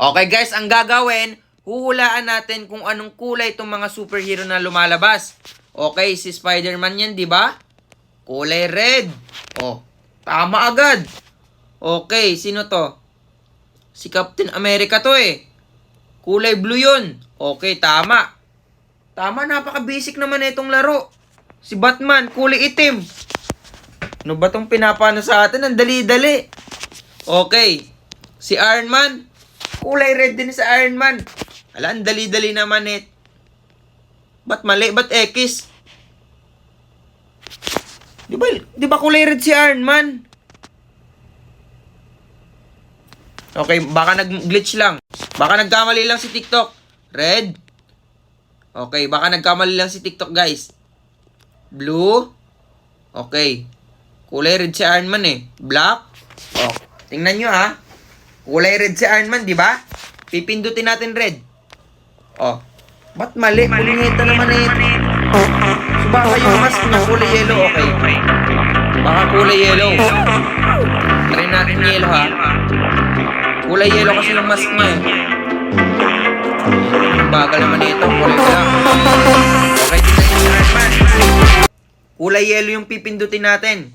Okay guys, ang gagawin, huhulaan natin kung anong kulay itong mga superhero na lumalabas. Okay, si Spider-Man yan, di ba? Kulay red. Oh, tama agad. Okay, sino to? Si Captain America to eh. Kulay blue yun. Okay, tama. Tama, napaka-basic naman itong laro. Si Batman, kulay itim. Ano ba itong pinapano sa atin? Ang dali-dali. Okay. Si Iron Man, kulay red din sa Iron Man. Ala, ang dali-dali naman eh. Ba't mali? Ba't X? Di ba kulay red si Iron Man? Okay, baka nag-glitch lang. Baka nagkamali lang si TikTok. Red. Okay, baka nagkamali lang si TikTok, guys. Blue. Okay. Kulay red si Iron Man eh. Black. Oh, tingnan nyo ha. Kulay red si Iron Man, di ba? Pipindutin natin red. Oh. Ba't mali? Kulingita naman eh. So baka yung mask na kulay yellow, okay. Baka kulay yellow. Try natin yellow ha. Kulay yellow kasi yung mask niya eh. Ang bagal naman ito. Kulay black. Okay, tingnan nyo si Iron Man. Kulay yellow yung pipindutin natin.